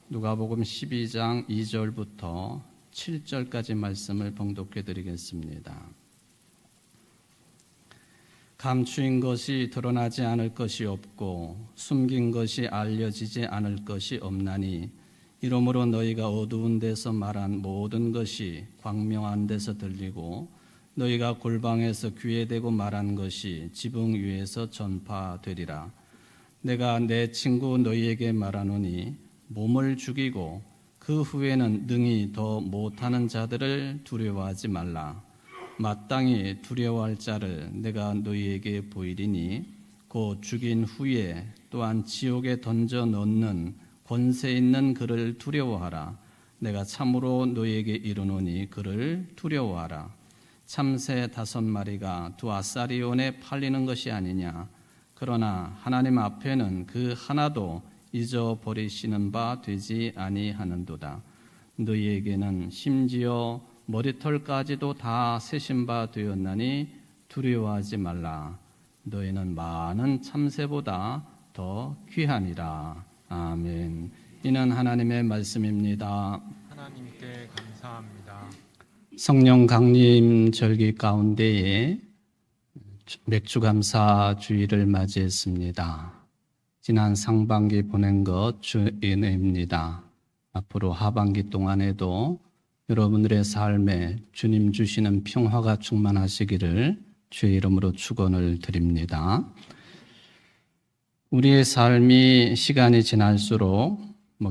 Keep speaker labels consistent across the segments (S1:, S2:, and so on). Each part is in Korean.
S1: 누가복음 12장 2절부터 7절까지 말씀을 봉독해 드리겠습니다. 감추인 것이 드러나지 않을 것이 없고 숨긴 것이 알려지지 않을 것이 없나니 이러므로 너희가 어두운 데서 말한 모든 것이 광명한 데서 들리고 너희가 골방에서 귀에 대고 말한 것이 지붕 위에서 전파되리라. 내가 내 친구 너희에게 말하노니 몸을 죽이고 그 후에는 능히 더 못하는 자들을 두려워하지 말라. 마땅히 두려워할 자를 내가 너희에게 보이리니 곧 죽인 후에 또한 지옥에 던져 넣는 권세 있는 그를 두려워하라. 내가 참으로 너희에게 이르노니 그를 두려워하라. 참새 5마리가 두 아사리온에 팔리는 것이 아니냐. 그러나 하나님 앞에는 그 하나도 잊어버리시는 바 되지 아니하는도다. 너희에게는 심지어 머리털까지도 다 세신 바 되었나니 두려워하지 말라. 너희는 많은 참새보다 더 귀하니라. 아멘. 이는 하나님의 말씀입니다.
S2: 하나님께 감사합니다.
S1: 성령 강림 절기 가운데에 맥주감사 주일을 맞이했습니다. 지난 상반기 보낸 것 주인입니다. 앞으로 하반기 동안에도 여러분들의 삶에 주님 주시는 평화가 충만하시기를 주의 이름으로 축원을 드립니다. 우리의 삶이 시간이 지날수록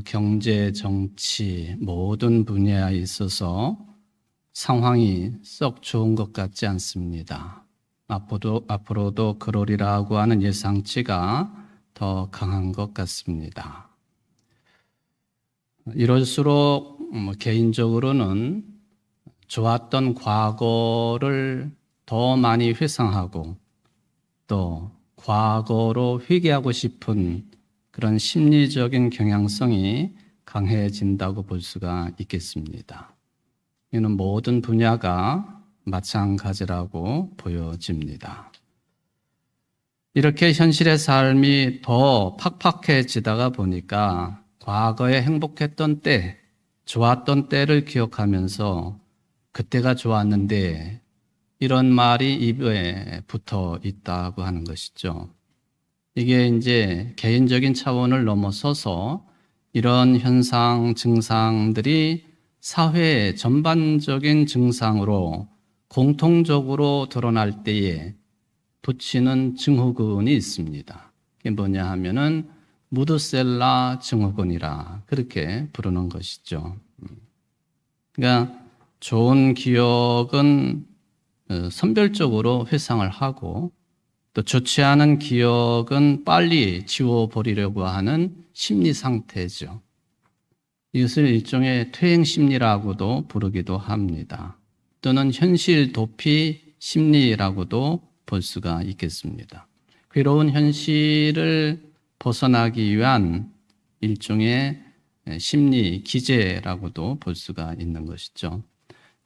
S1: 경제, 정치 모든 분야에 있어서 상황이 썩 좋은 것 같지 않습니다. 앞으로도 그러리라고 하는 예상치가 더 강한 것 같습니다. 이럴수록 개인적으로는 좋았던 과거를 더 많이 회상하고 또 과거로 회귀하고 싶은 그런 심리적인 경향성이 강해진다고 볼 수가 있겠습니다. 이는 모든 분야가 마찬가지라고 보여집니다. 이렇게 현실의 삶이 더 팍팍해지다가 보니까 과거에 행복했던 때, 좋았던 때를 기억하면서 그때가 좋았는데 이런 말이 입에 붙어 있다고 하는 것이죠. 이게 이제 개인적인 차원을 넘어서서 이런 현상, 증상들이 사회의 전반적인 증상으로 공통적으로 드러날 때에 붙이는 증후군이 있습니다. 그게 뭐냐 하면은 무드셀라 증후군이라 그렇게 부르는 것이죠. 그러니까 좋은 기억은 선별적으로 회상을 하고 또 좋지 않은 기억은 빨리 지워버리려고 하는 심리 상태죠. 이것을 일종의 퇴행 심리라고도 부르기도 합니다. 또는 현실 도피 심리라고도 볼 수가 있겠습니다. 괴로운 현실을 벗어나기 위한 일종의 심리 기제라고도 볼 수가 있는 것이죠.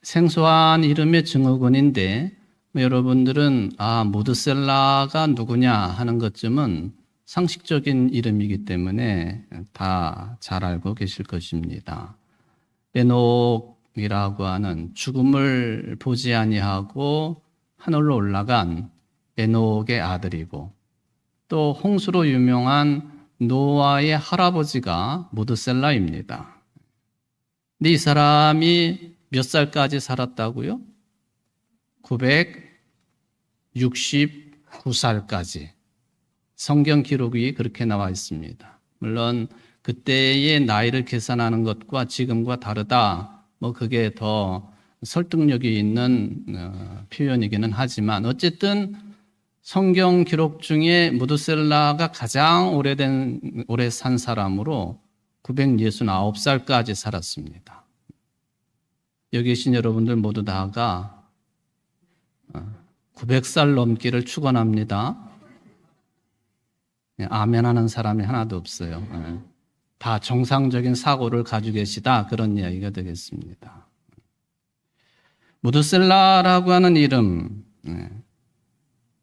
S1: 생소한 이름의 증후군인데 여러분들은 무드셀라가 누구냐 하는 것쯤은 상식적인 이름이기 때문에 다 잘 알고 계실 것입니다. 에녹이라고 하는 죽음을 보지 아니하고 하늘로 올라간 에녹의 아들이고 또 홍수로 유명한 노아의 할아버지가 무드셀라입니다. 근데 이 사람이 몇 살까지 살았다고요? 969살까지. 성경 기록이 그렇게 나와 있습니다. 물론 그때의 나이를 계산하는 것과 지금과 다르다. 그게 더 설득력이 있는 표현이기는 하지만 어쨌든 성경 기록 중에 무드셀라가 가장 오래 산 사람으로 969살까지 살았습니다. 여기 계신 여러분들 모두 다가 900살 넘기를 축원합니다. 아멘 하는 사람이 하나도 없어요. 다 정상적인 사고를 가지고 계시다 그런 이야기가 되겠습니다. 무드셀라라고 하는 이름,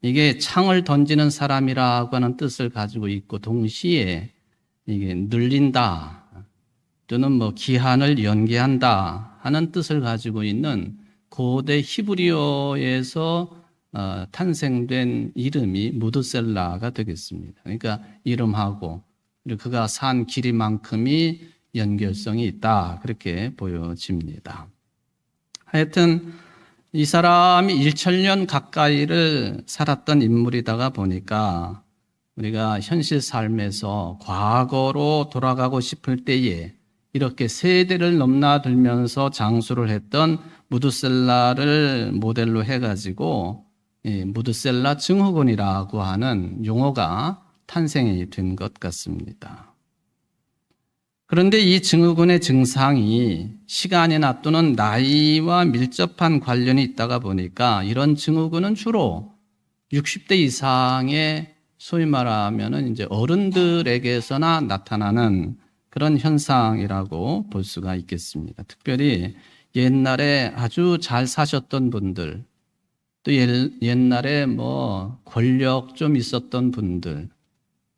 S1: 이게 창을 던지는 사람이라고 하는 뜻을 가지고 있고 동시에 이게 늘린다, 또는 뭐 기한을 연기한다 하는 뜻을 가지고 있는 고대 히브리어에서 탄생된 이름이 무드셀라가 되겠습니다. 그러니까 이름하고 그리고 그가 산 길이만큼이 연결성이 있다, 그렇게 보여집니다. 하여튼 이 사람이 1,000년 가까이를 살았던 인물이다가 보니까 우리가 현실 삶에서 과거로 돌아가고 싶을 때에 이렇게 세대를 넘나들면서 장수를 했던 무드셀라를 모델로 해가지고 무드셀라 증후군이라고 하는 용어가 탄생이 된 것 같습니다. 그런데 이 증후군의 증상이 시간이나 또는 나이와 밀접한 관련이 있다가 보니까 이런 증후군은 주로 60대 이상의 소위 말하면 이제 어른들에게서나 나타나는 그런 현상이라고 볼 수가 있겠습니다. 특별히 옛날에 아주 잘 사셨던 분들, 또 옛날에 뭐 권력 좀 있었던 분들,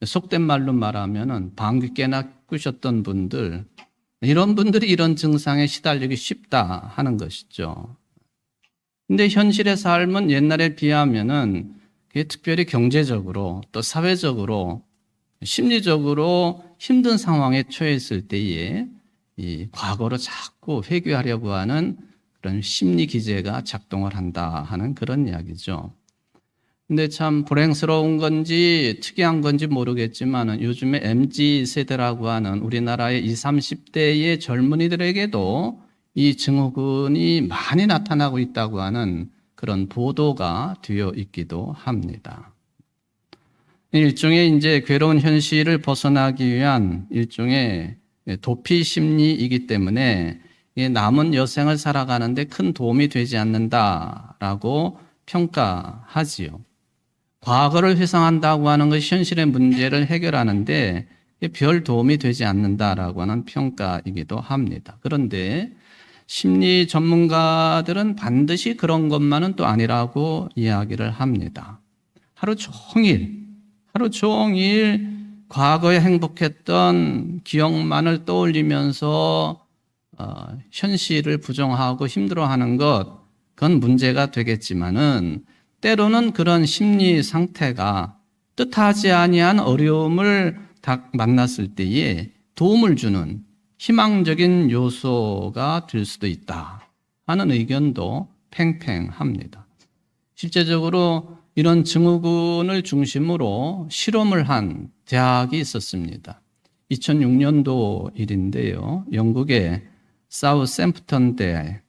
S1: 속된 말로 말하면은 방귀 깨나 꾸셨던 분들, 이런 분들이 이런 증상에 시달리기 쉽다 하는 것이죠. 근데 현실의 삶은 옛날에 비하면은 특별히 경제적으로 또 사회적으로 심리적으로 힘든 상황에 처했을 때에 이 과거로 자꾸 회귀하려고 하는 그런 심리 기제가 작동을 한다 하는 그런 이야기죠. 근데 참 불행스러운 건지 특이한 건지 모르겠지만 요즘에 MZ 세대라고 하는 우리나라의 20, 30대의 젊은이들에게도 이 증후군이 많이 나타나고 있다고 하는 그런 보도가 되어 있기도 합니다. 일종의 이제 괴로운 현실을 벗어나기 위한 일종의 도피 심리이기 때문에 남은 여생을 살아가는데 큰 도움이 되지 않는다라고 평가하지요. 과거를 회상한다고 하는 것이 현실의 문제를 해결하는데 별 도움이 되지 않는다라고 하는 평가이기도 합니다. 그런데 심리 전문가들은 반드시 그런 것만은 또 아니라고 이야기를 합니다. 하루 종일 과거에 행복했던 기억만을 떠올리면서 현실을 부정하고 힘들어하는 것, 그건 문제가 되겠지만은 때로는 그런 심리 상태가 뜻하지 아니한 어려움을 만났을 때에 도움을 주는 희망적인 요소가 될 수도 있다 하는 의견도 팽팽합니다. 실제적으로 이런 증후군을 중심으로 실험을 한 대학이 있었습니다. 2006년도 일인데요. 영국의 사우샘프턴 대학,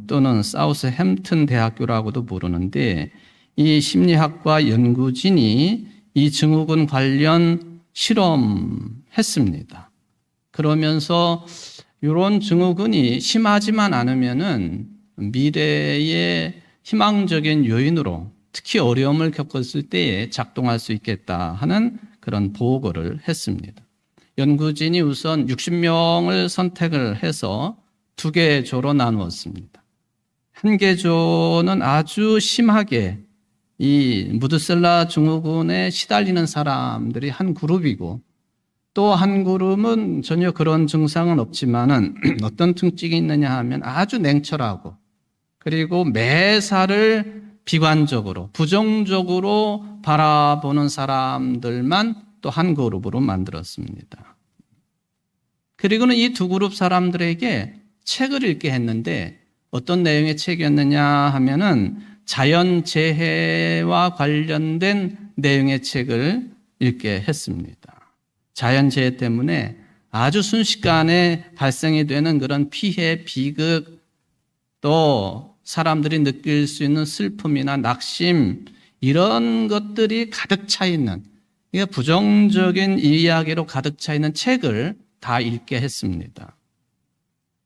S1: 또는 사우스햄튼 대학교라고도 부르는데 이 심리학과 연구진이 이 증후군 관련 실험했습니다. 그러면서 이런 증후군이 심하지만 않으면은 미래의 희망적인 요인으로 특히 어려움을 겪었을 때에 작동할 수 있겠다 하는 그런 보고를 했습니다. 연구진이 우선 60명을 선택을 해서 2개 조로 나누었습니다. 한 개 조는 아주 심하게 이 무드셀라 증후군에 시달리는 사람들이 한 그룹이고 또 한 그룹은 전혀 그런 증상은 없지만은 어떤 특징이 있느냐 하면 아주 냉철하고 그리고 매사를 비관적으로 부정적으로 바라보는 사람들만 또 한 그룹으로 만들었습니다. 그리고는 이 2 그룹 사람들에게 책을 읽게 했는데 어떤 내용의 책이었느냐 하면은 자연재해와 관련된 내용의 책을 읽게 했습니다. 자연재해 때문에 아주 순식간에 발생이 되는 그런 피해, 비극, 또 사람들이 느낄 수 있는 슬픔이나 낙심, 이런 것들이 가득 차 있는, 부정적인 이야기로 가득 차 있는 책을 다 읽게 했습니다.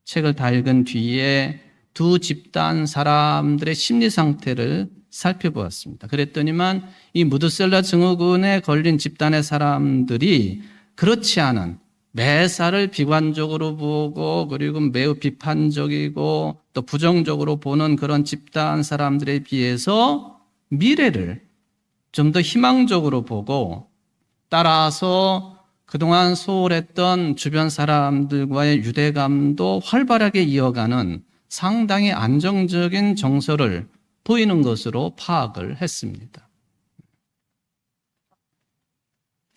S1: 책을 다 읽은 뒤에 2 집단 사람들의 심리 상태를 살펴보았습니다. 그랬더니만 이 무드셀라 증후군에 걸린 집단의 사람들이 그렇지 않은 매사를 비관적으로 보고 그리고 매우 비판적이고 또 부정적으로 보는 그런 집단 사람들에 비해서 미래를 좀 더 희망적으로 보고 따라서 그동안 소홀했던 주변 사람들과의 유대감도 활발하게 이어가는 상당히 안정적인 정서를 보이는 것으로 파악을 했습니다.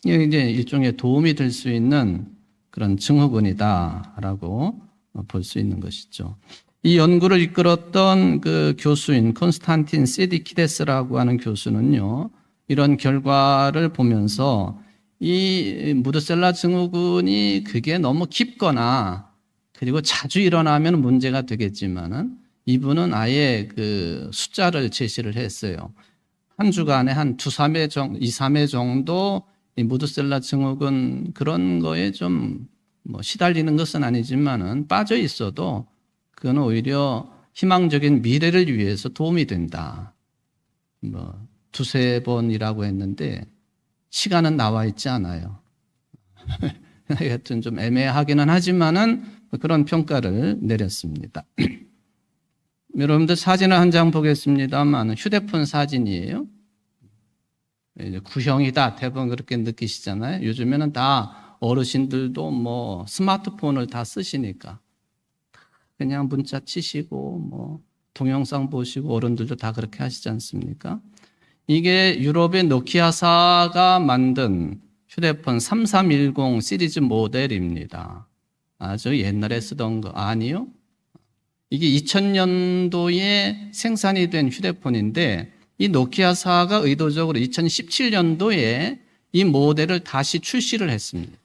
S1: 이게 이제 일종의 도움이 될 수 있는 그런 증후군이다라고 볼 수 있는 것이죠. 이 연구를 이끌었던 그 교수인 콘스탄틴 세디키데스라고 하는 교수는요, 이런 결과를 보면서 이 무드셀라 증후군이 그게 너무 깊거나 그리고 자주 일어나면 문제가 되겠지만은 이분은 아예 그 숫자를 제시를 했어요. 한 주간에 한 2, 3회 정도 이 무드셀라 증후군 그런 거에 좀 뭐 시달리는 것은 아니지만은 빠져 있어도 그건 오히려 희망적인 미래를 위해서 도움이 된다. 뭐 2, 3번이라고 했는데 시간은 나와 있지 않아요. 하여튼 좀 애매하기는 하지만은 그런 평가를 내렸습니다. 여러분들 사진을 한 장 보겠습니다만 휴대폰 사진이에요. 이제 구형이다 대부분 그렇게 느끼시잖아요. 요즘에는 다 어르신들도 뭐 스마트폰을 다 쓰시니까 그냥 문자 치시고 뭐 동영상 보시고 어른들도 다 그렇게 하시지 않습니까? 이게 유럽의 노키아사가 만든 휴대폰 3310 시리즈 모델입니다. 아주 옛날에 쓰던 거 아니요? 이게 2000년도에 생산이 된 휴대폰인데 이 노키아사가 의도적으로 2017년도에 이 모델을 다시 출시를 했습니다.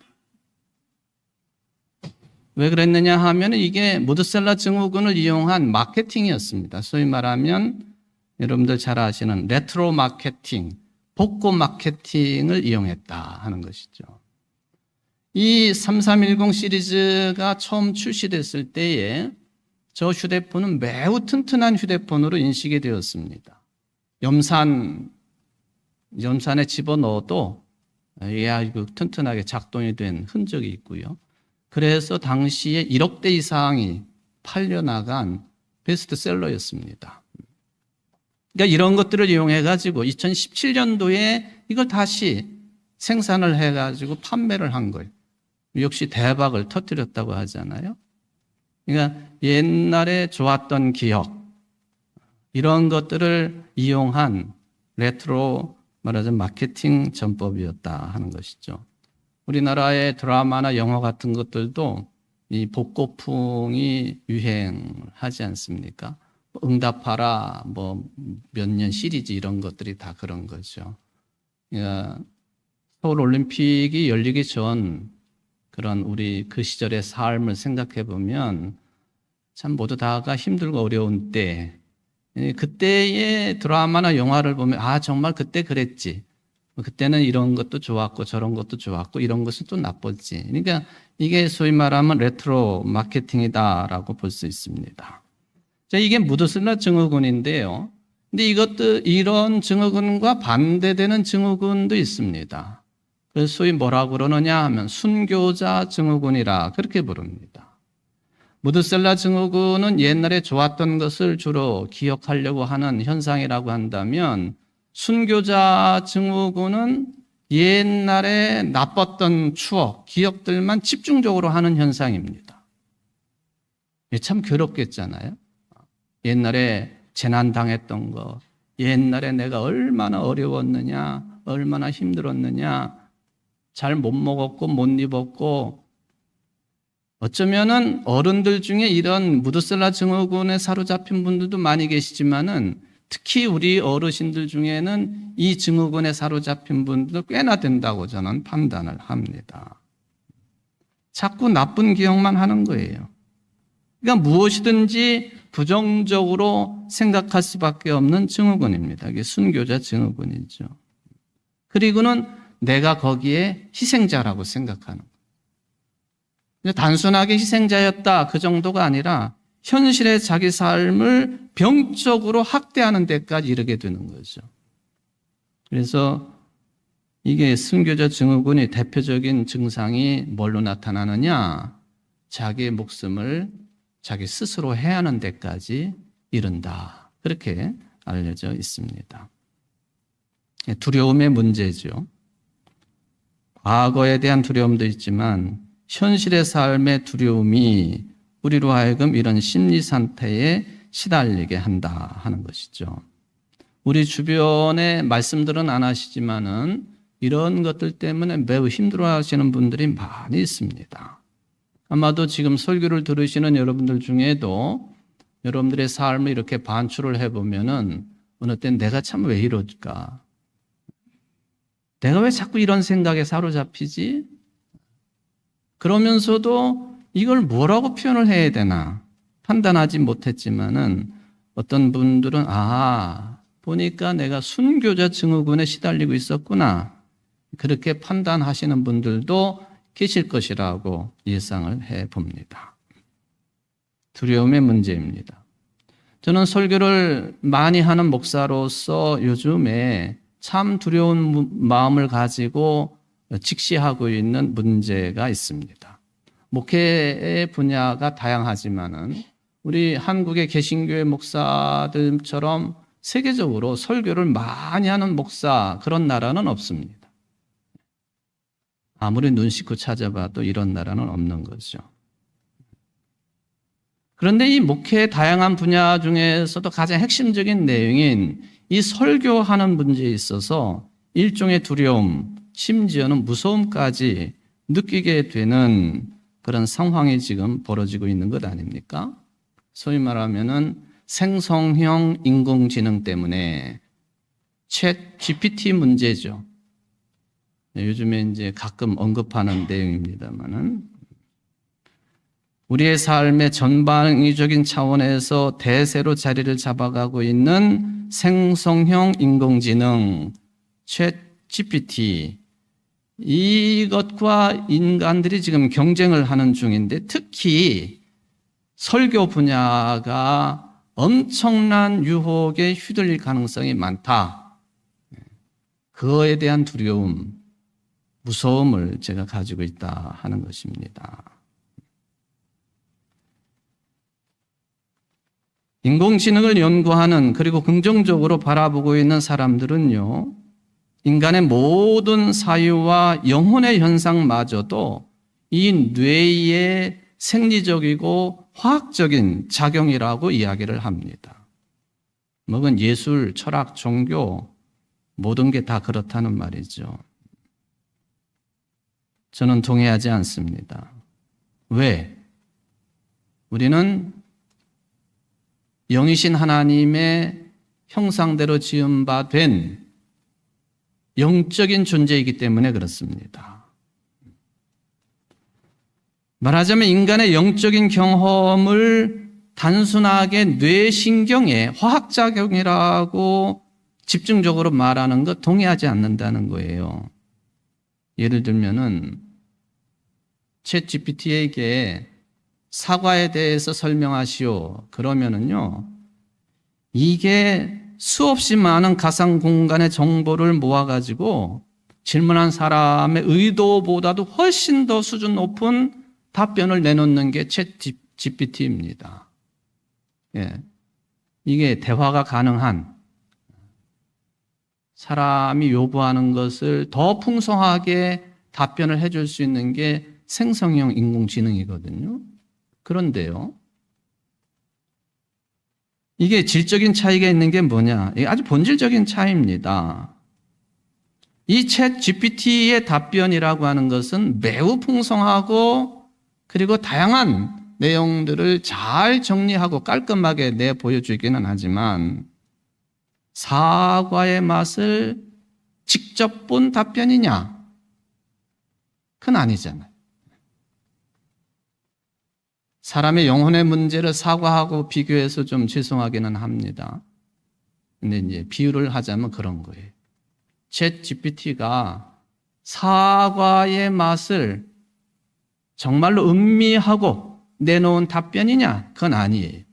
S1: 왜 그랬느냐 하면 이게 무드셀라 증후군을 이용한 마케팅이었습니다. 소위 말하면 여러분들 잘 아시는 레트로 마케팅, 복고 마케팅을 이용했다 하는 것이죠. 이 3310 시리즈가 처음 출시됐을 때에 저 휴대폰은 매우 튼튼한 휴대폰으로 인식이 되었습니다. 염산에 집어넣어도 이거 튼튼하게 작동이 된 흔적이 있고요. 그래서 당시에 1억 대 이상이 팔려나간 베스트셀러였습니다. 그러니까 이런 것들을 이용해가지고 2017년도에 이걸 다시 생산을 해가지고 판매를 한 거예요. 역시 대박을 터뜨렸다고 하잖아요. 그러니까 옛날에 좋았던 기억, 이런 것들을 이용한 레트로 말하자면 마케팅 전법이었다 하는 것이죠. 우리나라의 드라마나 영화 같은 것들도 이 복고풍이 유행하지 않습니까? 응답하라, 뭐 몇 년 시리즈 이런 것들이 다 그런 거죠. 그러니까 서울 올림픽이 열리기 전 그런 우리 그 시절의 삶을 생각해 보면 참 모두 다가 힘들고 어려운 때, 그때의 드라마나 영화를 보면 아 정말 그때 그랬지. 그때는 이런 것도 좋았고 저런 것도 좋았고 이런 것은 또 나빴지. 그러니까 이게 소위 말하면 레트로 마케팅이다라고 볼 수 있습니다. 자, 이게 무드셀라 증후군인데요. 근데 이런 증후군과 반대되는 증후군도 있습니다. 그래서 소위 뭐라고 그러느냐 하면 순교자 증후군이라 그렇게 부릅니다. 무드셀라 증후군은 옛날에 좋았던 것을 주로 기억하려고 하는 현상이라고 한다면 순교자 증후군은 옛날에 나빴던 추억, 기억들만 집중적으로 하는 현상입니다. 참 괴롭겠잖아요. 옛날에 재난당했던 거, 옛날에 내가 얼마나 어려웠느냐, 얼마나 힘들었느냐, 잘 못 먹었고 못 입었고, 어쩌면은 어른들 중에 이런 무드셀라 증후군에 사로잡힌 분들도 많이 계시지만은 특히 우리 어르신들 중에는 이 증후군에 사로잡힌 분들도 꽤나 된다고 저는 판단을 합니다. 자꾸 나쁜 기억만 하는 거예요. 그러니까 무엇이든지 부정적으로 생각할 수밖에 없는 증후군입니다. 이게 순교자 증후군이죠. 그리고는 내가 거기에 희생자라고 생각하는 거예요. 단순하게 희생자였다 그 정도가 아니라 현실의 자기 삶을 병적으로 학대하는 데까지 이르게 되는 거죠. 그래서 이게 순교자 증후군의 대표적인 증상이 뭘로 나타나느냐? 자기의 목숨을 자기 스스로 해하는 데까지 이른다. 그렇게 알려져 있습니다. 두려움의 문제죠. 과거에 대한 두려움도 있지만 현실의 삶의 두려움이 우리로 하여금 이런 심리 상태에 시달리게 한다 하는 것이죠. 우리 주변에 말씀들은 안 하시지만은 이런 것들 때문에 매우 힘들어하시는 분들이 많이 있습니다. 아마도 지금 설교를 들으시는 여러분들 중에도 여러분들의 삶을 이렇게 반추를 해보면은 어느 땐 내가 참 왜 이럴까? 내가 왜 자꾸 이런 생각에 사로잡히지? 그러면서도 이걸 뭐라고 표현을 해야 되나 판단하지 못했지만은 어떤 분들은 보니까 내가 순교자 증후군에 시달리고 있었구나. 그렇게 판단하시는 분들도 계실 것이라고 예상을 해봅니다. 두려움의 문제입니다. 저는 설교를 많이 하는 목사로서 요즘에 참 두려운 마음을 가지고 직시하고 있는 문제가 있습니다. 목회의 분야가 다양하지만은 우리 한국의 개신교회 목사들처럼 세계적으로 설교를 많이 하는 목사 그런 나라는 없습니다. 아무리 눈 씻고 찾아봐도 이런 나라는 없는 거죠. 그런데 이 목회의 다양한 분야 중에서도 가장 핵심적인 내용인 이 설교하는 문제에 있어서 일종의 두려움, 심지어는 무서움까지 느끼게 되는 그런 상황이 지금 벌어지고 있는 것 아닙니까? 소위 말하면은 생성형 인공지능 때문에 챗 GPT 문제죠. 요즘에 이제 가끔 언급하는 내용입니다만은 우리의 삶의 전방위적인 차원에서 대세로 자리를 잡아가고 있는 생성형 인공지능 챗 GPT 이것과 인간들이 지금 경쟁을 하는 중인데 특히 설교 분야가 엄청난 유혹에 휘둘릴 가능성이 많다. 그거에 대한 두려움, 무서움을 제가 가지고 있다 하는 것입니다. 인공지능을 연구하는 그리고 긍정적으로 바라보고 있는 사람들은요, 인간의 모든 사유와 영혼의 현상마저도 이 뇌의 생리적이고 화학적인 작용이라고 이야기를 합니다. 뭐건 예술, 철학, 종교 모든 게 다 그렇다는 말이죠. 저는 동의하지 않습니다. 왜? 우리는 영이신 하나님의 형상대로 지은 바 된 영적인 존재이기 때문에 그렇습니다. 말하자면 인간의 영적인 경험을 단순하게 뇌신경의 화학작용이라고 집중적으로 말하는 것 동의하지 않는다는 거예요. 예를 들면은 챗 GPT에게 사과에 대해서 설명하시오. 그러면은요, 이게 수없이 많은 가상 공간의 정보를 모아가지고 질문한 사람의 의도보다도 훨씬 더 수준 높은 답변을 내놓는 게 챗 GPT입니다. 예. 이게 대화가 가능한 사람이 요구하는 것을 더 풍성하게 답변을 해줄 수 있는 게 생성형 인공지능이거든요. 그런데요, 이게 질적인 차이가 있는 게 뭐냐? 이게 아주 본질적인 차이입니다. 이 챗 GPT의 답변이라고 하는 것은 매우 풍성하고 그리고 다양한 내용들을 잘 정리하고 깔끔하게 내 보여주기는 하지만 사과의 맛을 직접 본 답변이냐? 그건 아니잖아요. 사람의 영혼의 문제를 사과하고 비교해서 좀 죄송하기는 합니다. 근데 이제 비유를 하자면 그런 거예요. 챗 GPT가 사과의 맛을 정말로 음미하고 내놓은 답변이냐? 그건 아니에요.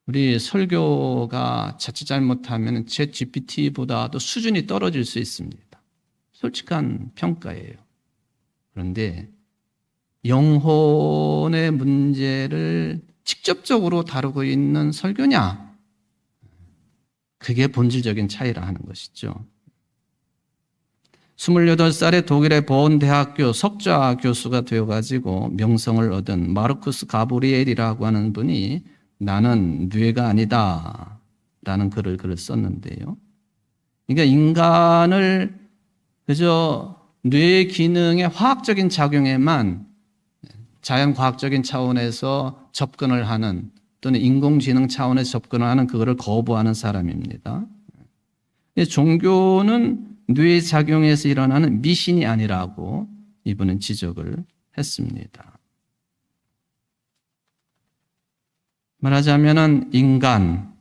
S1: 우리 설교가 자칫 잘못하면 챗 GPT보다도 수준이 떨어질 수 있습니다. 솔직한 평가예요. 그런데 영혼의 문제를 직접적으로 다루고 있는 설교냐? 그게 본질적인 차이라 하는 것이죠. 28살에 독일의 보온 대학교 석좌 교수가 되어가지고 명성을 얻은 마르쿠스 가브리엘이라고 하는 분이 나는 뇌가 아니다 라는 글을 썼는데요. 그러니까 인간을 그저 뇌 기능의 화학적인 작용에만 자연과학적인 차원에서 접근을 하는 또는 인공지능 차원에서 접근을 하는 그거를 거부하는 사람입니다. 종교는 뇌 작용에서 일어나는 미신이 아니라고 이분은 지적을 했습니다. 말하자면은 인간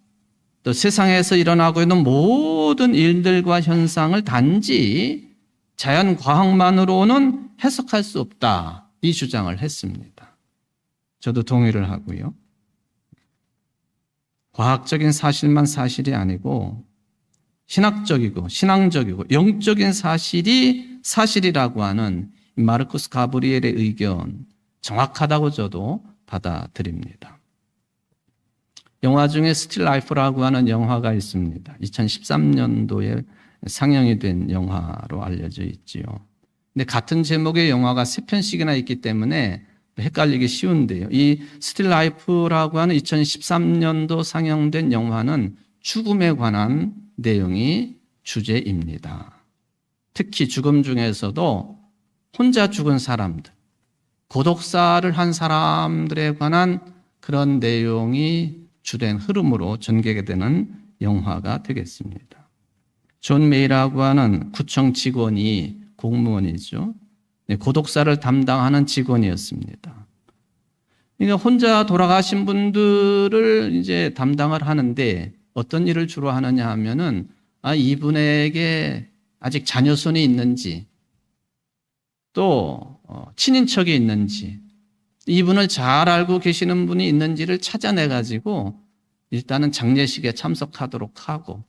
S1: 또 세상에서 일어나고 있는 모든 일들과 현상을 단지 자연과학만으로는 해석할 수 없다. 이 주장을 했습니다. 저도 동의를 하고요. 과학적인 사실만 사실이 아니고 신학적이고 신앙적이고 영적인 사실이 사실이라고 하는 마르쿠스 가브리엘의 의견 정확하다고 저도 받아들입니다. 영화 중에 스틸 라이프라고 하는 영화가 있습니다. 2013년도에 상영이 된 영화로 알려져 있지요. 근데 같은 제목의 영화가 3편씩이나 있기 때문에 헷갈리기 쉬운데요. 이 스틸 라이프라고 하는 2013년도 상영된 영화는 죽음에 관한 내용이 주제입니다. 특히 죽음 중에서도 혼자 죽은 사람들, 고독사를 한 사람들에 관한 그런 내용이 주된 흐름으로 전개가 되는 영화가 되겠습니다. 존 메이라고 하는 구청 직원이 공무원이죠. 고독사를 담당하는 직원이었습니다. 그러니까 혼자 돌아가신 분들을 이제 담당을 하는데 어떤 일을 주로 하느냐 하면은 이분에게 아직 자녀손이 있는지 또 친인척이 있는지 이분을 잘 알고 계시는 분이 있는지를 찾아내 가지고 일단은 장례식에 참석하도록 하고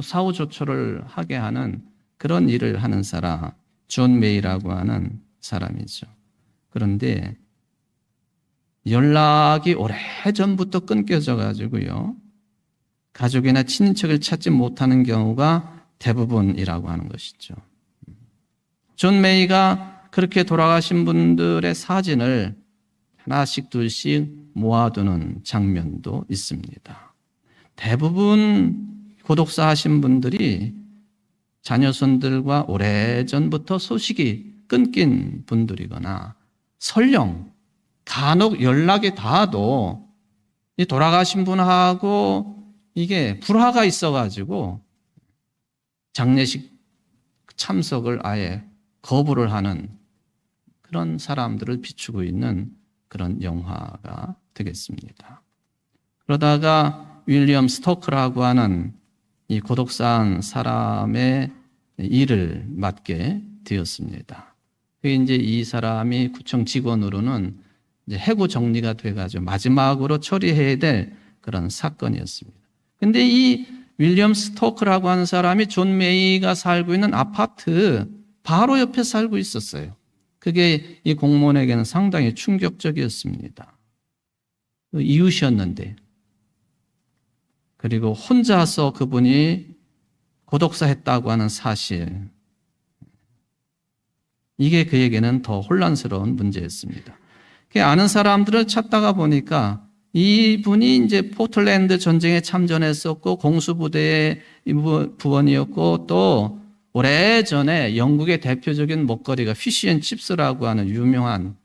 S1: 사후 조처를 하게 하는 그런 일을 하는 사람 존 메이라고 하는 사람이죠. 그런데 연락이 오래전부터 끊겨져 가지고요. 가족이나 친인척을 찾지 못하는 경우가 대부분이라고 하는 것이죠. 존 메이가 그렇게 돌아가신 분들의 사진을 하나씩 둘씩 모아두는 장면도 있습니다. 대부분 고독사 하신 분들이 자녀손들과 오래전부터 소식이 끊긴 분들이거나 설령 간혹 연락이 닿아도 이 돌아가신 분하고 이게 불화가 있어가지고 장례식 참석을 아예 거부를 하는 그런 사람들을 비추고 있는 그런 영화가 되겠습니다. 그러다가 윌리엄 스토크라고 하는 이 고독사한 사람의 일을 맡게 되었습니다. 그게 이제 이 사람이 구청 직원으로는 이제 해고 정리가 돼가지고 마지막으로 처리해야 될 그런 사건이었습니다. 근데 이 윌리엄 스토크라고 하는 사람이 존 메이가 살고 있는 아파트 바로 옆에 살고 있었어요. 그게 이 공무원에게는 상당히 충격적이었습니다. 이웃이었는데 그리고 혼자서 그분이 고독사 했다고 하는 사실 이게 그에게는 더 혼란스러운 문제였습니다. 아는 사람들을 찾다가 보니까 이분이 이제 포틀랜드 전쟁에 참전했었고 공수부대의 부원이었고 또 오래전에 영국의 대표적인 먹거리가 피쉬앤칩스라고 하는 유명한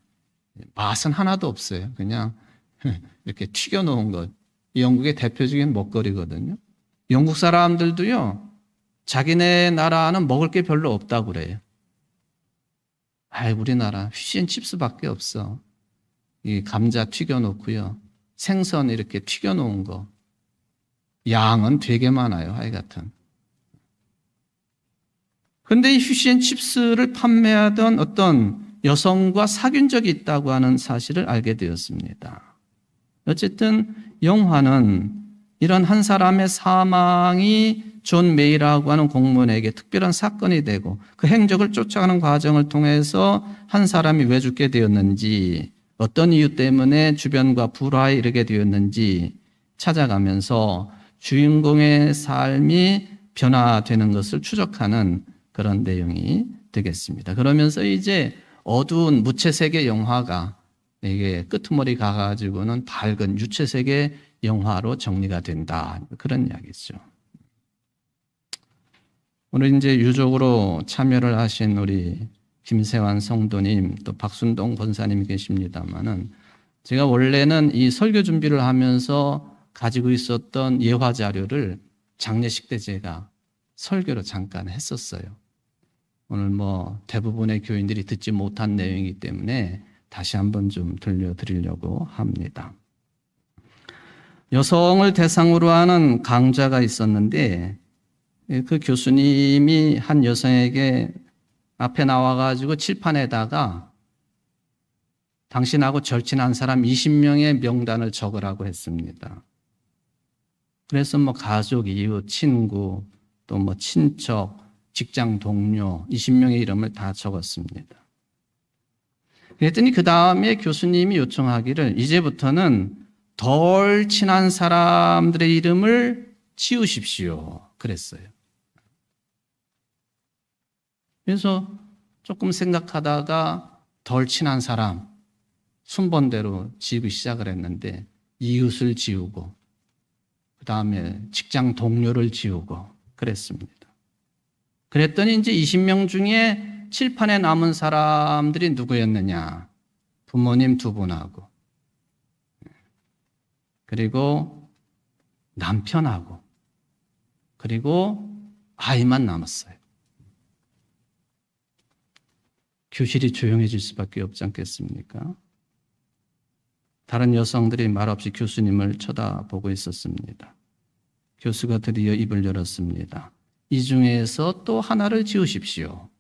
S1: 맛은 하나도 없어요. 그냥 이렇게 튀겨놓은 것. 영국의 대표적인 먹거리거든요. 영국 사람들도요. 자기네 나라는 먹을 게 별로 없다고 그래요. 우리나라 피쉬앤칩스밖에 없어. 이 감자 튀겨놓고요. 생선 이렇게 튀겨놓은 거. 양은 되게 많아요. 하여튼. 그런데 이 피쉬앤칩스를 판매하던 어떤 여성과 사귄 적이 있다고 하는 사실을 알게 되었습니다. 어쨌든 영화는 이런 한 사람의 사망이 존 메이라고 하는 공무원에게 특별한 사건이 되고 그 행적을 쫓아가는 과정을 통해서 한 사람이 왜 죽게 되었는지 어떤 이유 때문에 주변과 불화에 이르게 되었는지 찾아가면서 주인공의 삶이 변화되는 것을 추적하는 그런 내용이 되겠습니다. 그러면서 이제 어두운 무채색의 영화가 이게 끄트머리 가가지고는 밝은 유채색의 영화로 정리가 된다. 그런 이야기죠. 오늘 이제 유족으로 참여를 하신 우리 김세환 성도님 또 박순동 권사님이 계십니다만은 제가 원래는 이 설교 준비를 하면서 가지고 있었던 예화 자료를 장례식 때 제가 설교로 잠깐 했었어요. 오늘 대부분의 교인들이 듣지 못한 내용이기 때문에 다시 한번 좀 들려드리려고 합니다. 여성을 대상으로 하는 강좌가 있었는데 그 교수님이 한 여성에게 앞에 나와가지고 칠판에다가 당신하고 절친한 사람 20명의 명단을 적으라고 했습니다. 그래서 가족, 이웃, 친구, 또 친척, 직장 동료 20명의 이름을 다 적었습니다. 그랬더니 그 다음에 교수님이 요청하기를 이제부터는 덜 친한 사람들의 이름을 지우십시오. 그랬어요. 그래서 조금 생각하다가 덜 친한 사람 순번대로 지우기 시작을 했는데 이웃을 지우고 그 다음에 직장 동료를 지우고 그랬습니다. 그랬더니 이제 20명 중에 칠판에 남은 사람들이 누구였느냐? 부모님 2분하고 그리고 남편하고 그리고 아이만 남았어요. 교실이 조용해질 수밖에 없지 않겠습니까? 다른 여성들이 말없이 교수님을 쳐다보고 있었습니다. 교수가 드디어 입을 열었습니다. 이 중에서 또 하나를 지우십시오.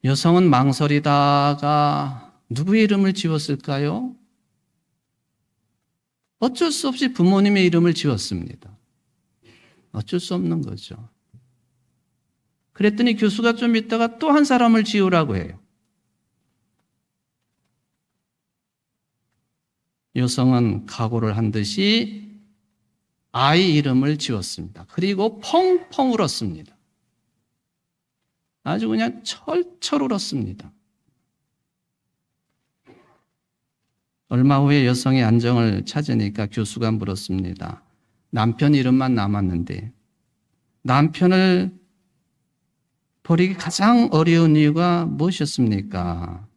S1: 여성은 망설이다가 누구의 이름을 지웠을까요? 어쩔 수 없이 부모님의 이름을 지웠습니다. 어쩔 수 없는 거죠. 그랬더니 교수가 좀 있다가 또 한 사람을 지우라고 해요. 여성은 각오를 한 듯이 아이 이름을 지웠습니다. 그리고 펑펑 울었습니다. 아주 그냥 철철 울었습니다. 얼마 후에 여성이 안정을 찾으니까 교수가 물었습니다. 남편 이름만 남았는데 남편을 버리기 가장 어려운 이유가 무엇이었습니까?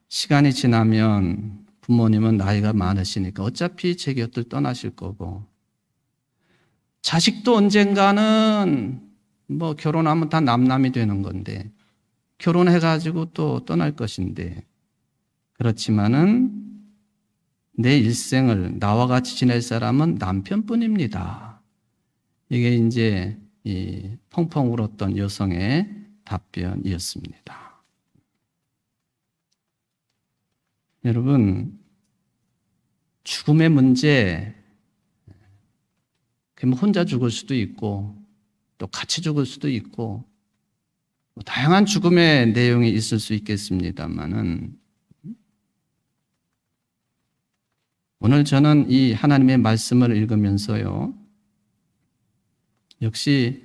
S1: 시간이 지나면 부모님은 나이가 많으시니까 어차피 제 곁을 떠나실 거고 자식도 언젠가는 결혼하면 다 남남이 되는 건데 결혼해가지고 또 떠날 것인데 그렇지만은 내 일생을 나와 같이 지낼 사람은 남편뿐입니다. 이게 이제 이 펑펑 울었던 여성의 답변이었습니다. 여러분, 죽음의 문제, 혼자 죽을 수도 있고 또 같이 죽을 수도 있고 다양한 죽음의 내용이 있을 수 있겠습니다만은 오늘 저는 이 하나님의 말씀을 읽으면서요 역시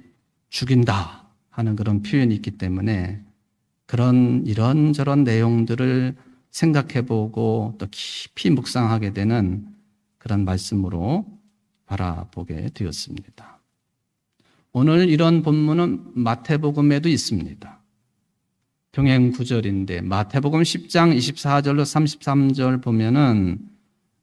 S1: 죽인다 하는 그런 표현이 있기 때문에 그런 이런저런 내용들을 생각해보고 또 깊이 묵상하게 되는 그런 말씀으로 바라보게 되었습니다. 오늘 이런 본문은 마태복음에도 있습니다. 병행 구절인데 마태복음 10장 24절로 33절 보면은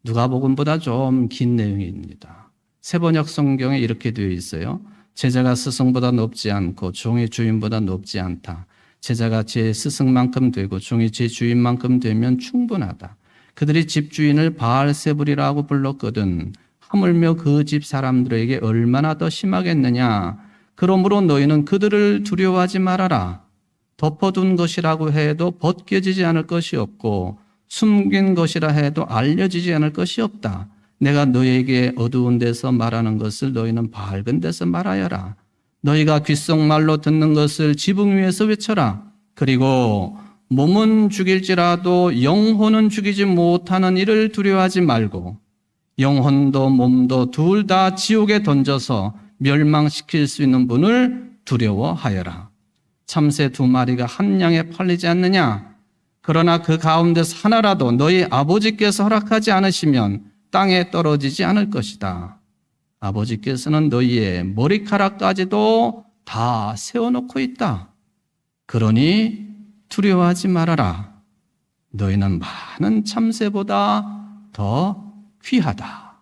S1: 누가복음보다 좀 긴 내용입니다. 세번역 성경에 이렇게 되어 있어요. 제자가 스승보다 높지 않고 종이 주인보다 높지 않다. 제자가 제 스승만큼 되고 종이 제 주인만큼 되면 충분하다. 그들이 집주인을 바알세불이라고 불렀거든. 하물며 그 집 사람들에게 얼마나 더 심하겠느냐. 그러므로 너희는 그들을 두려워하지 말아라. 덮어둔 것이라고 해도 벗겨지지 않을 것이 없고 숨긴 것이라 해도 알려지지 않을 것이 없다. 내가 너희에게 어두운 데서 말하는 것을 너희는 밝은 데서 말하여라. 너희가 귓속말로 듣는 것을 지붕 위에서 외쳐라. 그리고 몸은 죽일지라도 영혼은 죽이지 못하는 일을 두려워하지 말고 영혼도 몸도 둘 다 지옥에 던져서 멸망시킬 수 있는 분을 두려워하여라. 참새 2마리가 한 양에 팔리지 않느냐? 그러나 그 가운데서 하나라도 너희 아버지께서 허락하지 않으시면 땅에 떨어지지 않을 것이다. 아버지께서는 너희의 머리카락까지도 다 세워놓고 있다. 그러니 두려워하지 말아라. 너희는 많은 참새보다 더 귀하다.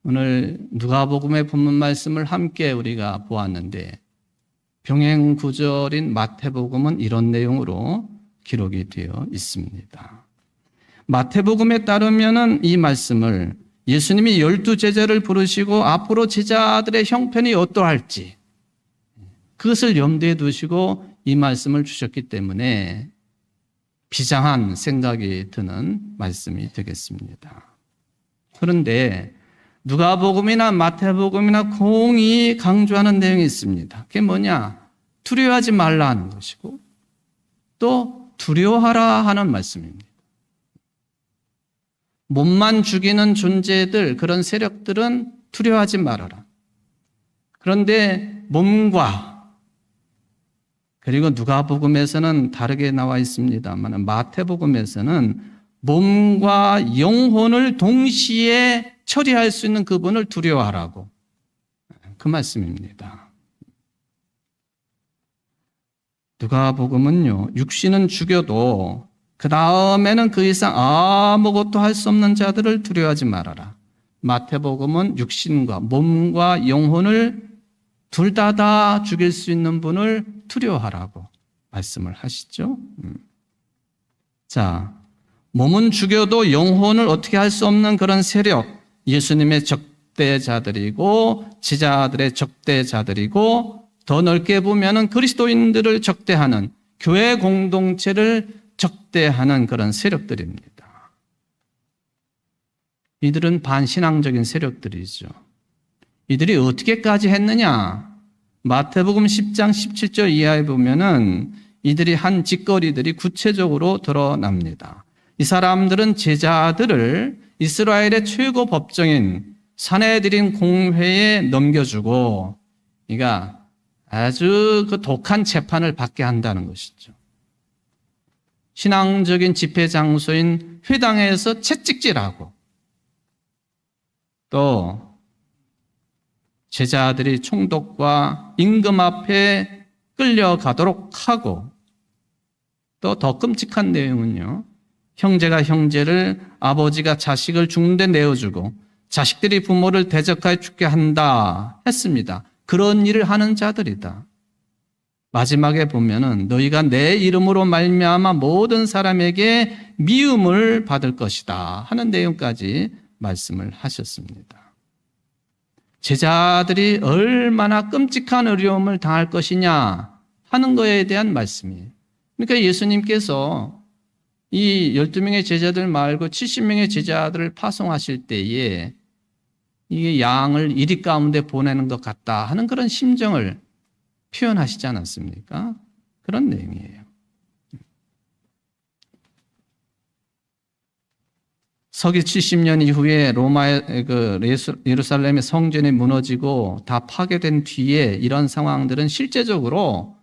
S1: 오늘 누가복음의 본문 말씀을 함께 우리가 보았는데 병행 구절인 마태복음은 이런 내용으로 기록이 되어 있습니다. 마태복음에 따르면은 이 말씀을 예수님이 12제자를 부르시고 앞으로 제자들의 형편이 어떠할지 그것을 염두에 두시고 이 말씀을 주셨기 때문에 비장한 생각이 드는 말씀이 되겠습니다. 그런데 누가복음이나 마태복음이나 공히 강조하는 내용이 있습니다. 그게 뭐냐? 두려워하지 말라는 것이고 또 두려워하라 하는 말씀입니다. 몸만 죽이는 존재들, 그런 세력들은 두려워하지 말아라. 그런데 몸과 그리고 누가복음에서는 다르게 나와 있습니다만 마태복음에서는 몸과 영혼을 동시에 처리할 수 있는 그분을 두려워하라고 그 말씀입니다. 누가복음은요, 육신은 죽여도 그 다음에는 그 이상 아무것도 할 수 없는 자들을 두려워하지 말아라. 마태복음은 육신과 몸과 영혼을 둘 다 죽일 수 있는 분을 두려워하라고 말씀을 하시죠. 자, 몸은 죽여도 영혼을 어떻게 할 수 없는 그런 세력, 예수님의 적대자들이고 제자들의 적대자들이고 더 넓게 보면은 그리스도인들을 적대하는 교회 공동체를 적대하는 그런 세력들입니다. 이들은 반신앙적인 세력들이죠. 이들이 어떻게까지 했느냐? 마태복음 10장 17절 이하에 보면은 이들이 한 짓거리들이 구체적으로 드러납니다. 이 사람들은 제자들을 이스라엘의 최고 법정인 산헤드린 공회에 넘겨주고, 그러니까 아주 그 독한 재판을 받게 한다는 것이죠. 신앙적인 집회 장소인 회당에서 채찍질하고 또 제자들이 총독과 임금 앞에 끌려가도록 하고 또 더 끔찍한 내용은요, 형제가 형제를, 아버지가 자식을 죽는데 내어주고 자식들이 부모를 대적하여 죽게 한다 했습니다. 그런 일을 하는 자들이다. 마지막에 보면은 너희가 내 이름으로 말미암아 모든 사람에게 미움을 받을 것이다 하는 내용까지 말씀을 하셨습니다. 제자들이 얼마나 끔찍한 어려움을 당할 것이냐 하는 것에 대한 말씀이에요. 그러니까 예수님께서 이 12명의 제자들 말고 70명의 제자들을 파송하실 때에 이게 양을 이리 가운데 보내는 것 같다 하는 그런 심정을 표현하시지 않았습니까? 그런 내용이에요. 서기 70년 이후에 로마의 예루살렘의 성전이 무너지고 다 파괴된 뒤에 이런 상황들은 실제적으로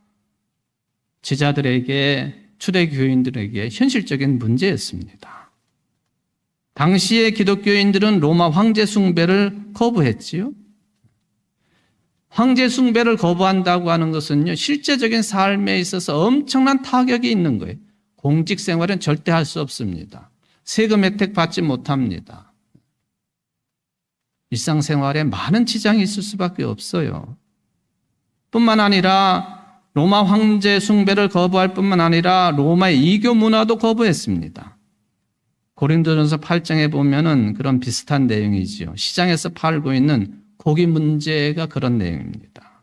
S1: 제자들에게, 초대교인들에게 현실적인 문제였습니다. 당시의 기독교인들은 로마 황제 숭배를 거부했지요. 황제 숭배를 거부한다고 하는 것은요, 실제적인 삶에 있어서 엄청난 타격이 있는 거예요. 공직 생활은 절대 할 수 없습니다. 세금 혜택 받지 못합니다. 일상생활에 많은 지장이 있을 수밖에 없어요. 뿐만 아니라 로마 황제 숭배를 거부할 뿐만 아니라 로마의 이교 문화도 거부했습니다. 고린도전서 8장에 보면은 그런 비슷한 내용이지요. 시장에서 팔고 있는 고기 문제가 그런 내용입니다.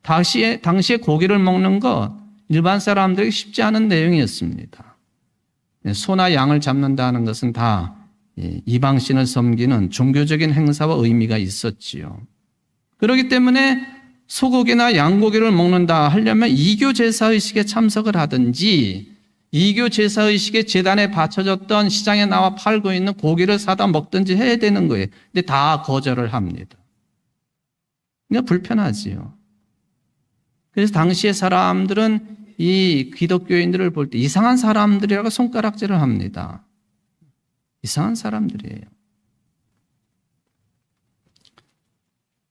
S1: 당시에 고기를 먹는 것 일반 사람들에게 쉽지 않은 내용이었습니다. 소나 양을 잡는다는 것은 다 이방신을 섬기는 종교적인 행사와 의미가 있었지요. 그렇기 때문에 소고기나 양고기를 먹는다 하려면 이교 제사의식에 참석을 하든지 이교 제사의식에 제단에 바쳐졌던 시장에 나와 팔고 있는 고기를 사다 먹든지 해야 되는 거예요. 근데 다 거절을 합니다. 그러니까 불편하지요. 그래서 당시의 사람들은 이 기독교인들을 볼 때 이상한 사람들이라고 손가락질을 합니다. 이상한 사람들이에요.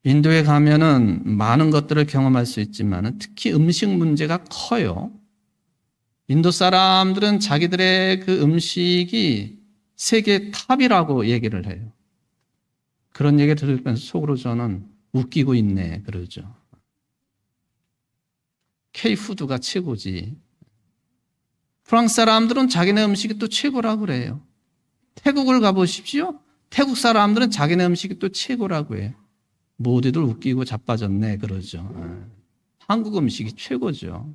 S1: 인도에 가면은 많은 것들을 경험할 수 있지만 특히 음식 문제가 커요. 인도 사람들은 자기들의 그 음식이 세계 탑이라고 얘기를 해요. 그런 얘기를 들으면서 속으로 저는 웃기고 있네 그러죠. K푸드가 최고지. 프랑스 사람들은 자기네 음식이 또 최고라고 그래요. 태국을 가보십시오. 태국 사람들은 자기네 음식이 또 최고라고 해요. 모두들 웃기고 자빠졌네 그러죠. 한국 음식이 최고죠.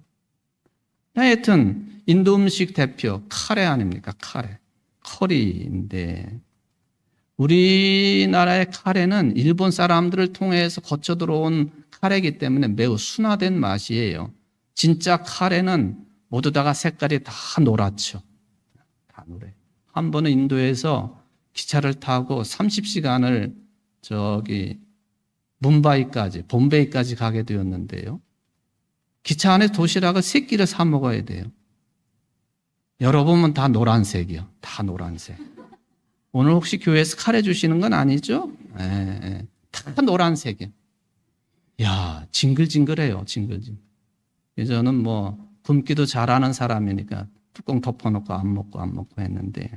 S1: 하여튼 인도 음식 대표 카레 아닙니까? 카레. 커리인데 우리나라의 카레는 일본 사람들을 통해서 거쳐 들어온 카레이기 때문에 매우 순화된 맛이에요. 진짜 카레는 모두 다가 색깔이 다 노랗죠. 다 노래. 한 번은 인도에서 기차를 타고 30시간을 뭄바이까지, 봄베이까지 가게 되었는데요. 기차 안에 도시락을 3끼를 사 먹어야 돼요. 열어보면 다 노란색이요. 다 노란색. 오늘 혹시 교회에서 카레 주시는 건 아니죠? 다 노란색이요. 야, 징글징글해요. 징글징글. 저는 뭐 굶기도 잘하는 사람이니까 뚜껑 덮어놓고 안 먹고 했는데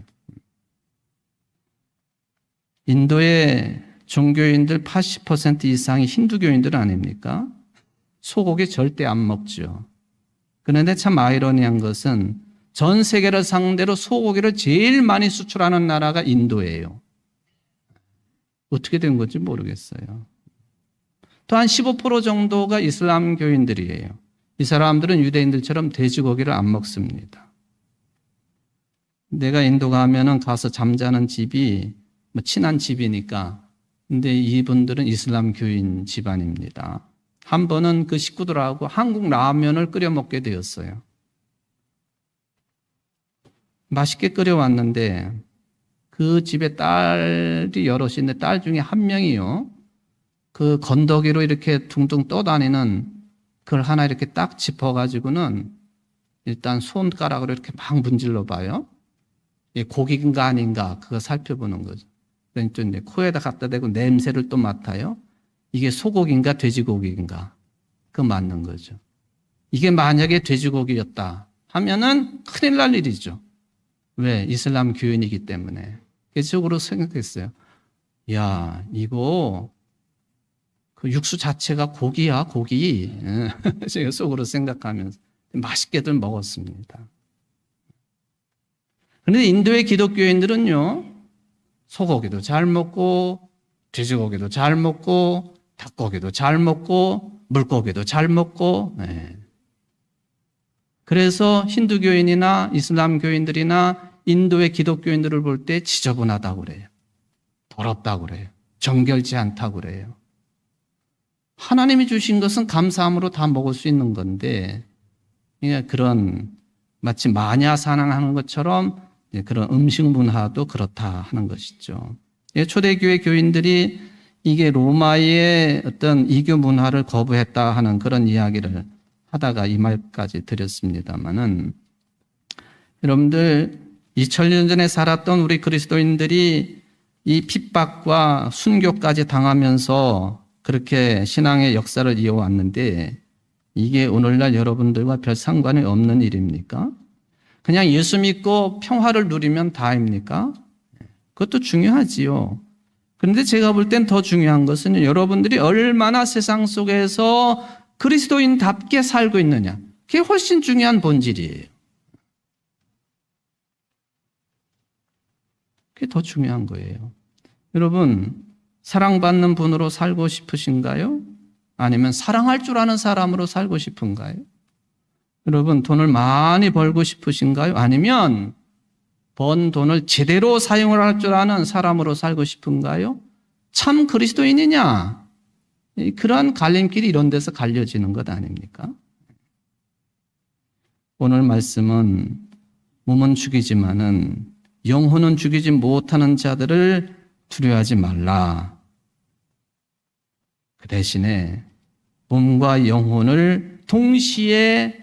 S1: 인도의 종교인들 80% 이상이 힌두교인들 아닙니까? 소고기 절대 안 먹죠. 그런데 참 아이러니한 것은 전 세계를 상대로 소고기를 제일 많이 수출하는 나라가 인도예요. 어떻게 된 건지 모르겠어요. 또 한 15% 정도가 이슬람 교인들이에요. 이 사람들은 유대인들처럼 돼지고기를 안 먹습니다. 내가 인도 가면은 가서 잠자는 집이 뭐 친한 집이니까. 근데 이분들은 이슬람 교인 집안입니다. 한 번은 그 식구들하고 한국 라면을 끓여 먹게 되었어요. 맛있게 끓여왔는데 그 집에 딸이 여럿이 있는데 딸 중에 한 명이요. 그 건더기로 이렇게 둥둥 떠다니는 그걸 하나 이렇게 딱 짚어가지고는 일단 손가락으로 이렇게 막 문질러 봐요. 이게 고기인가 아닌가 그거 살펴보는 거죠. 또 이제 코에다 갖다 대고 냄새를 또 맡아요. 이게 소고기인가 돼지고기인가 그거 맞는 거죠. 이게 만약에 돼지고기였다 하면은 큰일 날 일이죠. 왜? 이슬람 교인이기 때문에. 개인적으로 생각했어요. 야, 이거 그 육수 자체가 고기야, 고기. 제가 속으로 생각하면서 맛있게들 먹었습니다. 그런데 인도의 기독교인들은요, 소고기도 잘 먹고, 돼지고기도 잘 먹고, 닭고기도 잘 먹고, 물고기도 잘 먹고, 그래서 힌두교인이나 이슬람 교인들이나 인도의 기독교인들을 볼 때 지저분하다고 그래요. 더럽다고 그래요. 정결지 않다고 그래요. 하나님이 주신 것은 감사함으로 다 먹을 수 있는 건데 그런 마치 마냐사냥하는 것처럼 그런 음식 문화도 그렇다 하는 것이죠. 초대교회 교인들이 이게 로마의 어떤 이교 문화를 거부했다 하는 그런 이야기를 하다가 이 말까지 드렸습니다마는 여러분들 2000년 전에 살았던 우리 그리스도인들이 이 핍박과 순교까지 당하면서 그렇게 신앙의 역사를 이어왔는데 이게 오늘날 여러분들과 별 상관이 없는 일입니까? 그냥 예수 믿고 평화를 누리면 다입니까? 그것도 중요하지요. 그런데 제가 볼 땐 더 중요한 것은 여러분들이 얼마나 세상 속에서 그리스도인답게 살고 있느냐. 그게 훨씬 중요한 본질이에요. 그게 더 중요한 거예요. 여러분, 사랑받는 분으로 살고 싶으신가요? 아니면 사랑할 줄 아는 사람으로 살고 싶은가요? 여러분, 돈을 많이 벌고 싶으신가요? 아니면 번 돈을 제대로 사용을 할 줄 아는 사람으로 살고 싶은가요? 참 그리스도인이냐? 그러한 갈림길이 이런 데서 갈려지는 것 아닙니까? 오늘 말씀은 몸은 죽이지만은 영혼은 죽이지 못하는 자들을 두려워하지 말라. 그 대신에 몸과 영혼을 동시에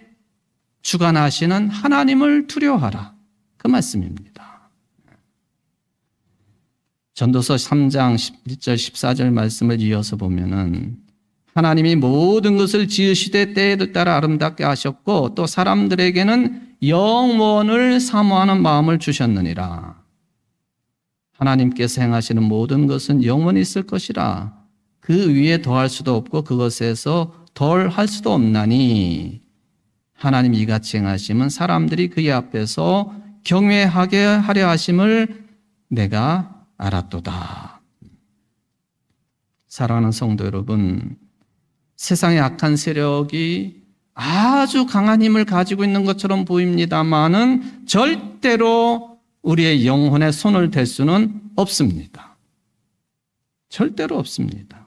S1: 주관하시는 하나님을 두려워하라. 그 말씀입니다. 전도서 3장 11절 14절 말씀을 이어서 보면은 하나님이 모든 것을 지으시되 때에 따라 아름답게 하셨고 또 사람들에게는 영원을 사모하는 마음을 주셨느니라. 하나님께서 행하시는 모든 것은 영원히 있을 것이라. 그 위에 더할 수도 없고 그것에서 덜 할 수도 없나니 하나님이 이같이 행하심은 사람들이 그의 앞에서 경외하게 하려 하심을 내가 알았도다. 사랑하는 성도 여러분, 세상의 악한 세력이 아주 강한 힘을 가지고 있는 것처럼 보입니다만은 절대로 우리의 영혼에 손을 댈 수는 없습니다. 절대로 없습니다.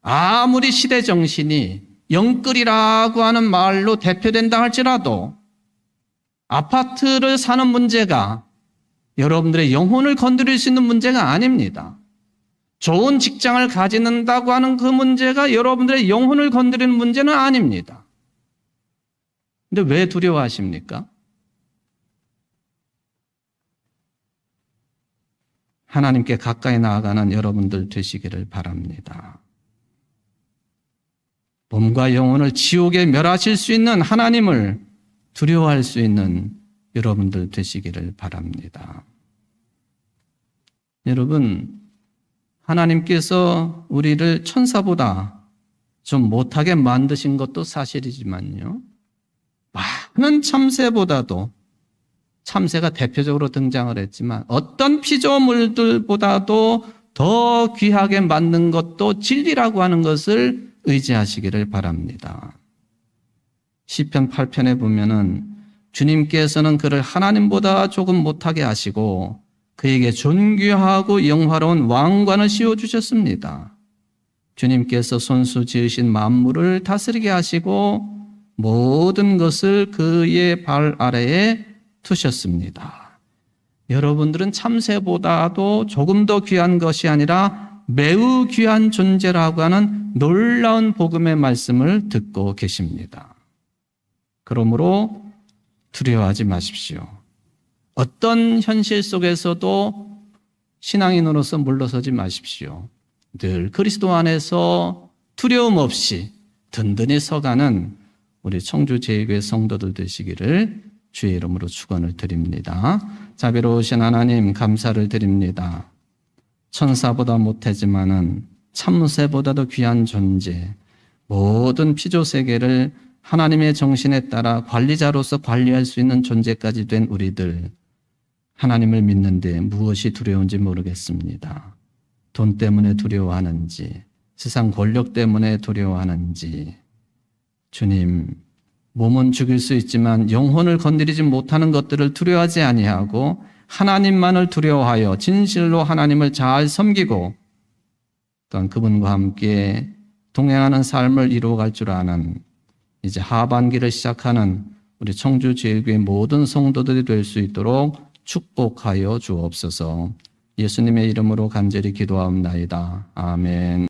S1: 아무리 시대 정신이 영끌이라고 하는 말로 대표된다 할지라도 아파트를 사는 문제가 여러분들의 영혼을 건드릴 수 있는 문제가 아닙니다. 좋은 직장을 가진다고 하는 그 문제가 여러분들의 영혼을 건드리는 문제는 아닙니다. 근데 왜 두려워하십니까? 하나님께 가까이 나아가는 여러분들 되시기를 바랍니다. 몸과 영혼을 지옥에 멸하실 수 있는 하나님을 두려워할 수 있는 여러분들 되시기를 바랍니다. 여러분, 하나님께서 우리를 천사보다 좀 못하게 만드신 것도 사실이지만요. 많은 참새보다도, 참새가 대표적으로 등장을 했지만 어떤 피조물들보다도 더 귀하게 만든 것도 진리라고 하는 것을 의지하시기를 바랍니다. 시편 8편에 보면은 주님께서는 그를 하나님보다 조금 못하게 하시고 그에게 존귀하고 영화로운 왕관을 씌워주셨습니다. 주님께서 손수 지으신 만물을 다스리게 하시고 모든 것을 그의 발 아래에 두셨습니다. 여러분들은 참새보다도 조금 더 귀한 것이 아니라 매우 귀한 존재라고 하는 놀라운 복음의 말씀을 듣고 계십니다. 그러므로 두려워하지 마십시오. 어떤 현실 속에서도 신앙인으로서 물러서지 마십시오. 늘 그리스도 안에서 두려움 없이 든든히 서가는 우리 청주 제2교회 성도들 되시기를 주의 이름으로 축원을 드립니다. 자비로우신 하나님 감사를 드립니다. 천사보다 못하지만은 참새보다도 귀한 존재, 모든 피조 세계를 하나님의 정신에 따라 관리자로서 관리할 수 있는 존재까지 된 우리들, 하나님을 믿는데 무엇이 두려운지 모르겠습니다. 돈 때문에 두려워하는지, 세상 권력 때문에 두려워하는지, 주님, 몸은 죽일 수 있지만 영혼을 건드리지 못하는 것들을 두려워하지 아니하고 하나님만을 두려워하여 진실로 하나님을 잘 섬기고 또한 그분과 함께 동행하는 삶을 이루어갈 줄 아는 이제 하반기를 시작하는 우리 청주 제1교회 모든 성도들이 될 수 있도록 축복하여 주옵소서. 예수님의 이름으로 간절히 기도하옵나이다. 아멘.